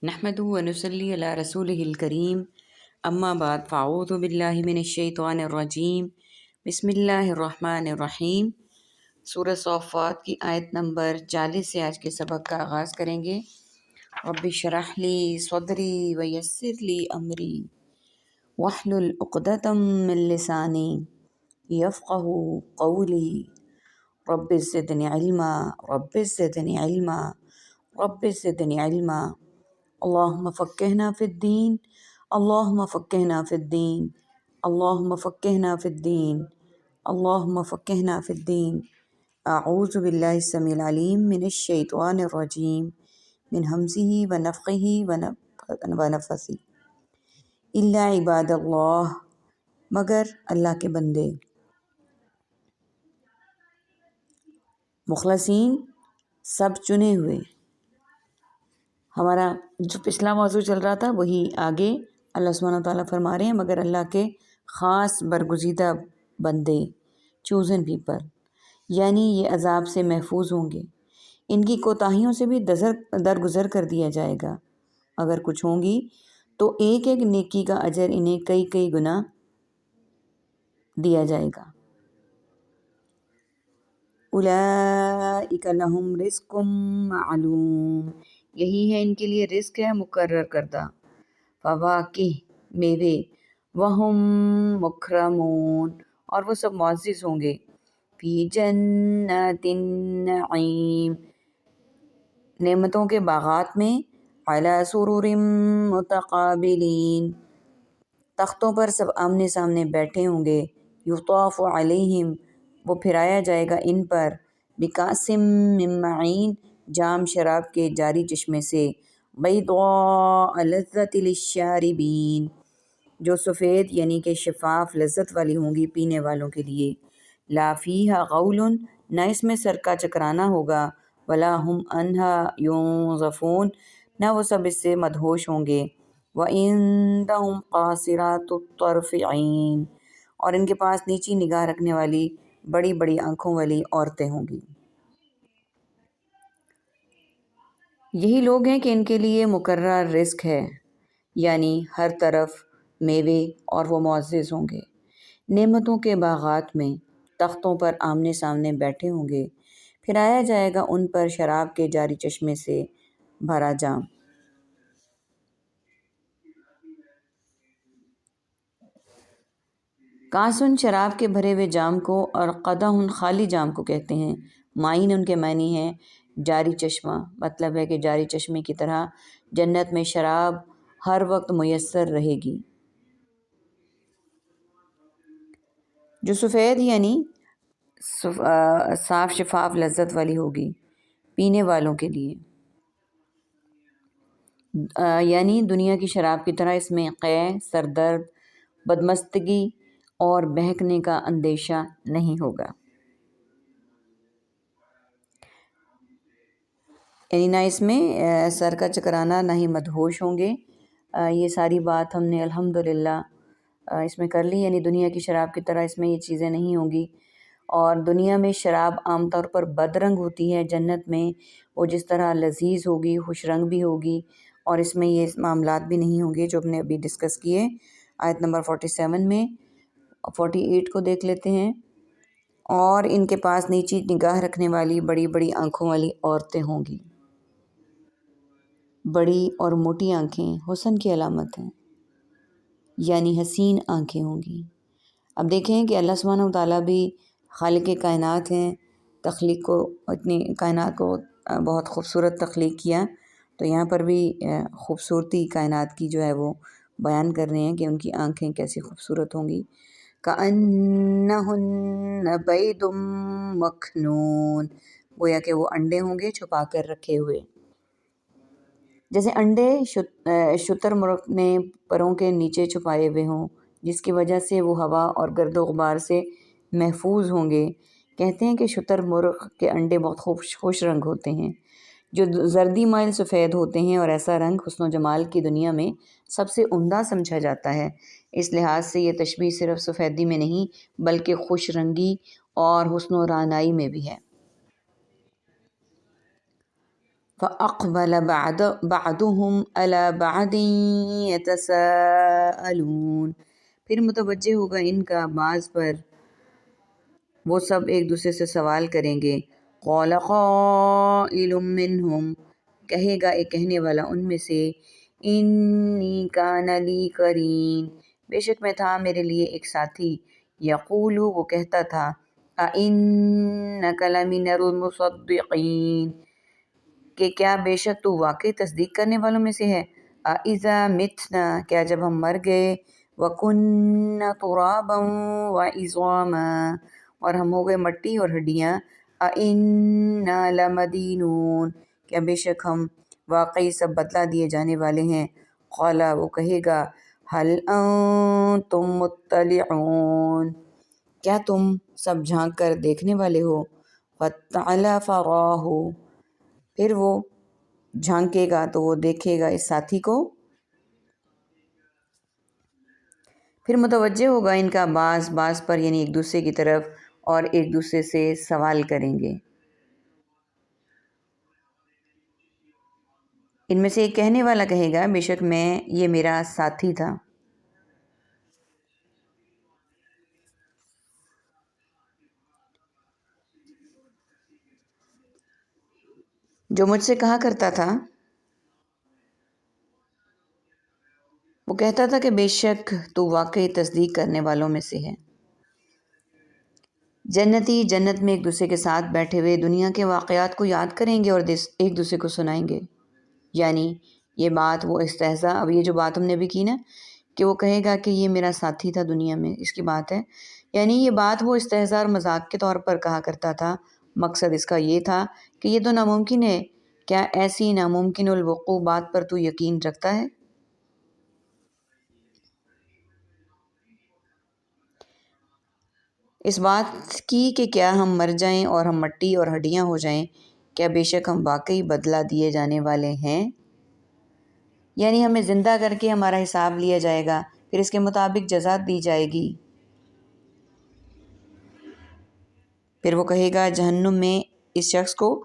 نحمده ونصلي على رسوله الكريم اما بعد فاعوذ باللہ من الشیطان الرجیم بسم اللہ الرحمن الرحیم۔ سورہ صافات کی آیت نمبر 40 سے آج کے سبق کا آغاز کریں گے۔ رب اشرح لی صدری ویسر لی امری واحلل عقدۃ من لسانی یفقهوا قولی رب زدنی علما رب زدنی علما رب زدنی علما اللہم فقہنا فی الدین اللہم فقہنا فی الدین اللہم فقہنا فی الدین اللہم فقہنا فی الدین۔ اعوذ باللہ السمیع العلیم من الشیطان الرجیم من ہمزہ ونفخہ ونفثہ۔ الا عباد اللہ، مگر اللہ کے بندے، مخلصین سب چنے ہوئے۔ ہمارا جو پچھلا موضوع چل رہا تھا وہی آگے اللہ سبحانہ وتعالیٰ فرما رہے ہیں، مگر اللہ کے خاص برگزیدہ بندے، چوزن پیپل، یعنی یہ عذاب سے محفوظ ہوں گے۔ ان کی کوتاہیوں سے بھی درگزر کر دیا جائے گا۔ اگر کچھ ہوں گی تو ایک ایک نیکی کا اجر انہیں کئی کئی گنا دیا جائے گا۔ اولئک لہم رزق معلوم، یہی ہے ان کے لیے رزق ہے مقرر کردہ۔ فواکہ، میوے، وہم مکرمون، اور وہ سب معزز ہوں گے۔ فی جنات النعیم، نعمتوں کے باغات میں۔ علی سرر متقابلین، تختوں پر سب آمنے سامنے بیٹھے ہوں گے۔ یطاف علیہم، وہ پھرایا جائے گا ان پر۔ بکأس من معین، جام شراب کے جاری چشمے سے۔ بیضاء لذۃ للشاربین، جو سفید یعنی کہ شفاف لذت والی ہوں گی پینے والوں کے لیے۔ لا فیہا غول، نہ اس میں سرقہ چکرانا ہوگا۔ ولا ہم عنہا ینزفون، نہ وہ سب اس سے مدہوش ہوں گے۔ وعندہم قاصرات الطرف عین، اور ان کے پاس نیچی نگاہ رکھنے والی بڑی بڑی آنکھوں والی عورتیں ہوں گی۔ یہی لوگ ہیں کہ ان کے لیے مقرر رزق ہے، یعنی ہر طرف میوے، اور وہ معزز ہوں گے۔ نعمتوں کے باغات میں، تختوں پر آمنے سامنے بیٹھے ہوں گے۔ پھرایا جائے گا ان پر شراب کے جاری چشمے سے بھرا جام۔ کاسن، شراب کے بھرے ہوئے جام کو، اور قدحٌ، خالی جام کو کہتے ہیں۔ معین، ان کے معنی ہیں جاری چشمہ، مطلب ہے کہ جاری چشمے کی طرح جنت میں شراب ہر وقت میسر رہے گی، جو سفید یعنی صاف شفاف لذت والی ہوگی پینے والوں کے لیے۔ یعنی دنیا کی شراب کی طرح اس میں قے، سردرد، بدمستگی اور بہکنے کا اندیشہ نہیں ہوگا۔ یعنی نہ اس میں سر کا چکرانا، نہ ہی مدہوش ہوں گے۔ یہ ساری بات ہم نے الحمدللہ اس میں کر لی، یعنی دنیا کی شراب کی طرح اس میں یہ چیزیں نہیں ہوں گی۔ اور دنیا میں شراب عام طور پر بد رنگ ہوتی ہے، جنت میں وہ جس طرح لذیذ ہوگی، خوش رنگ بھی ہوگی، اور اس میں یہ معاملات بھی نہیں ہوں گے جو ہم نے ابھی ڈسکس کیے آیت نمبر 47 میں۔ 48 کو دیکھ لیتے ہیں۔ اور ان کے پاس نیچی نگاہ رکھنے والی بڑی بڑی آنکھوں والی عورتیں ہوں گی۔ بڑی اور موٹی آنکھیں حسن کی علامت ہیں، یعنی حسین آنکھیں ہوں گی۔ اب دیکھیں کہ اللہ سبحانہ وتعالیٰ بھی خالق کائنات ہیں، تخلیق کو، اتنی کائنات کو بہت خوبصورت تخلیق کیا، تو یہاں پر بھی خوبصورتی کائنات کی جو ہے وہ بیان کر رہے ہیں کہ ان کی آنکھیں کیسی خوبصورت ہوں گی۔ کأنہن بیض مکنون، گویا کہ وہ انڈے ہوں گے چھپا کر رکھے ہوئے، جیسے انڈے شتر مرغ نے پروں کے نیچے چھپائے ہوئے ہوں، جس کی وجہ سے وہ ہوا اور گرد و غبار سے محفوظ ہوں گے۔ کہتے ہیں کہ شتر مرغ کے انڈے بہت خوش رنگ ہوتے ہیں، جو زردی مائل سفید ہوتے ہیں، اور ایسا رنگ حسن و جمال کی دنیا میں سب سے عمدہ سمجھا جاتا ہے۔ اس لحاظ سے یہ تشبیہ صرف سفیدی میں نہیں بلکہ خوش رنگی اور حسن و رعنائی میں بھی ہے۔ فَأَقْبَلَ بَعْضُهُمْ عَلَى بَعْضٍ يَتَسَاءَلُونَ، پھر متوجہ ہوگا ان کا بعض پر، وہ سب ایک دوسرے سے سوال کریں گے۔ قَالَ قَائِلٌ مِّنْهُمْ، کہے گا ایک کہنے والا ان میں سے، انی کان لی قرین، بے شک میں تھا میرے لیے ایک ساتھی، یقول، وہ کہتا تھا، اِنَّکَ لَمِنَ الْمُصَدِّقِینَ، کہ کیا بے شک تو واقعی تصدیق کرنے والوں میں سے ہے، اَإِذَا مِتْنَا، کیا جب ہم مر گئے، وَكُنَّا تُرَابًا وَعِظَامًا، اور ہم ہو گئے مٹی اور ہڈیاں، اِنَّا لَمَدِینُونَ، کیا بے شک ہم واقعی سب بدلہ دیے جانے والے ہیں۔ قال، وہ کہے گا، هل انتم مطلعون، کیا تم سب جھانک کر دیکھنے والے ہو۔ فاطلع فرآہ، پھر وہ جھانکے گا تو وہ دیکھے گا اس ساتھی کو، پھر متوجہ ہوگا ان کا بعض پر، یعنی ایک دوسرے کی طرف، اور ایک دوسرے سے سوال کریں گے۔ ان میں سے ایک کہنے والا کہے گا، بے شک یہ میرا ساتھی تھا۔ جو مجھ سے کہا کرتا تھا، وہ کہتا تھا کہ بے شک تو واقعی تصدیق کرنے والوں میں سے ہے۔ جنتی جنت میں ایک دوسرے کے ساتھ بیٹھے ہوئے دنیا کے واقعات کو یاد کریں گے اور ایک دوسرے کو سنائیں گے، یعنی یہ بات وہ استہزاء، اب یہ جو بات ہم نے بھی کی نا کہ وہ کہے گا کہ یہ میرا ساتھی تھا دنیا میں، اس کی بات ہے، یعنی یہ بات وہ استہزاء اور مذاق کے طور پر کہا کرتا تھا، مقصد اس کا یہ تھا کہ یہ تو ناممکن ہے، کیا ایسی ناممکن الوقوع بات پر تو یقین رکھتا ہے؟ اس بات کی کہ کیا ہم مر جائیں اور ہم مٹی اور ہڈیاں ہو جائیں، کیا بے شک ہم واقعی بدلہ دیے جانے والے ہیں، یعنی ہمیں زندہ کر کے ہمارا حساب لیا جائے گا، پھر اس کے مطابق جزا دی جائے گی۔ پھر وہ کہے گا جہنم میں اس شخص کو،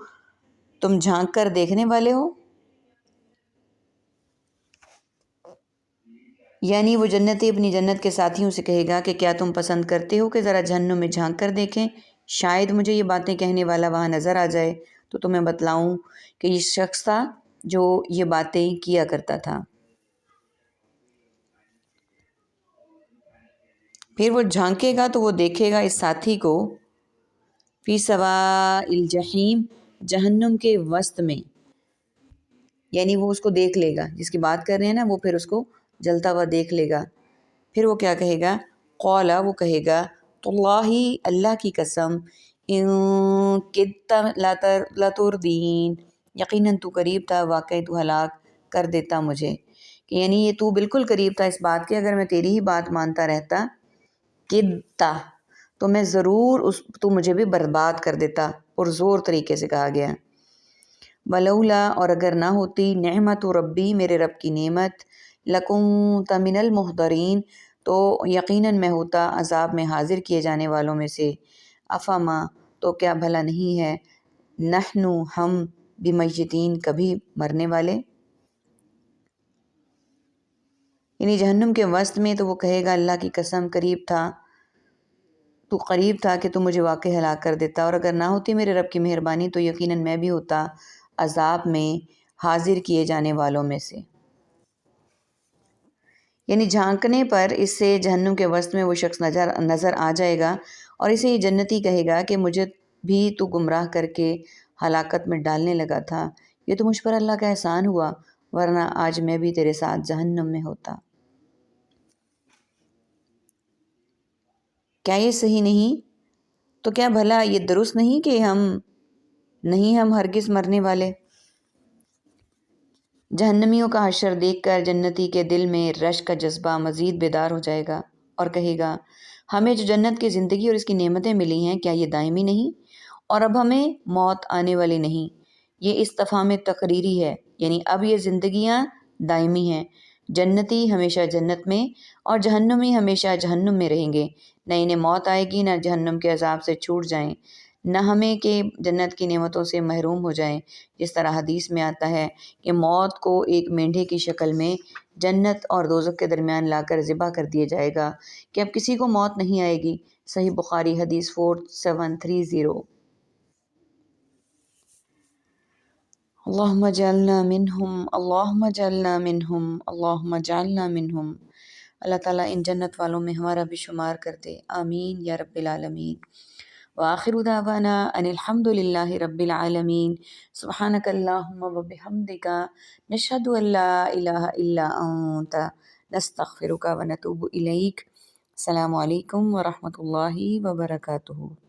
تم جھانک کر دیکھنے والے ہو، یعنی وہ جنتی اپنی جنت کے ساتھیوں سے کہے گا کہ کیا تم پسند کرتے ہو کہ ذرا جہنم میں جھانک کر دیکھیں، شاید مجھے یہ باتیں کہنے والا وہاں نظر آ جائے تو تمہیں بتلاؤں کہ یہ شخص تھا جو یہ باتیں کیا کرتا تھا۔ پھر وہ جھانکے گا تو وہ دیکھے گا اس ساتھی کو، فی سواء الجحیم، جہنم کے وسط میں، یعنی وہ اس کو دیکھ لے گا، جس کی بات کر رہے ہیں نا وہ پھر اس کو جلتا ہوا دیکھ لے گا۔ پھر وہ کیا کہے گا، قال، وہ کہے گا، تاللہ، اللہ کی قسم، ان کدت لتردین، یقیناً تو قریب تھا واقعی تو ہلاک کر دیتا مجھے، کہ یعنی یہ تو بالکل قریب تھا اس بات کے، اگر میں تیری ہی بات مانتا رہتا، کدتا، تو میں ضرور تو مجھے بھی برباد کر دیتا، پرزور طریقے سے کہا گیا۔ ولولا، اور اگر نہ ہوتی، نعمت ربی، میرے رب کی نعمت، لکنت من المحضرین، تو یقیناً میں ہوتا عذاب میں حاضر کیے جانے والوں میں سے۔ افما، تو کیا بھلا نہیں ہے، نحن، ہم، بمیتین، کبھی مرنے والے، یعنی جہنم کے وسط میں، تو وہ کہے گا اللہ کی قسم قریب تھا، تو قریب تھا کہ تو مجھے واقع ہلاک کر دیتا، اور اگر نہ ہوتی میرے رب کی مہربانی تو یقیناً میں بھی ہوتا عذاب میں حاضر کیے جانے والوں میں سے۔ یعنی جھانکنے پر اس سے جہنم کے وسط میں وہ شخص نظر آ جائے گا، اور اسے یہ جنتی کہے گا کہ مجھے بھی تو گمراہ کر کے ہلاکت میں ڈالنے لگا تھا، یہ تو مجھ پر اللہ کا احسان ہوا، ورنہ آج میں بھی تیرے ساتھ جہنم میں ہوتا۔ کیا یہ صحیح نہیں؟ تو کیا بھلا یہ درست نہیں کہ ہم ہرگز مرنے والے؟ جہنمیوں کا حشر دیکھ کر جنتی کے دل میں رشک کا جذبہ مزید بیدار ہو جائے گا اور کہے گا، ہمیں جو جنت کی زندگی اور اس کی نعمتیں ملی ہیں، کیا یہ دائمی نہیں، اور اب ہمیں موت آنے والی نہیں؟ یہ استفہام تقریری ہے، یعنی اب یہ زندگیاں دائمی ہیں، جنتی ہمیشہ جنت میں اور جہنمی ہمیشہ جہنم میں رہیں گے، نہ انہیں موت آئے گی، نہ جہنم کے عذاب سے چھوٹ جائیں، نہ ہمیں کہ جنت کی نعمتوں سے محروم ہو جائیں، جس طرح حدیث میں آتا ہے کہ موت کو ایک مینڈھے کی شکل میں جنت اور دوزخ کے درمیان لا کر ذبح کر دیا جائے گا کہ اب کسی کو موت نہیں آئے گی۔ صحیح بخاری حدیث 4730۔ اللہم اجعلنا منہم، اللہم اجعلنا منہم، اللہم اجعلنا منہم۔ اللہ تعالیٰ ان جنت والوں میں ہمارا بھی شمار کر دے، آمین یا رب العالمین۔ وآخر دعوانا ان الحمد للہ رب العالمین۔ سبحانک اللہم وبحمدک، نشہد ان لا الہ الا انت، نستغفرک ونتوب الیک۔ السلام علیکم ورحمۃ اللہ وبرکاتہ۔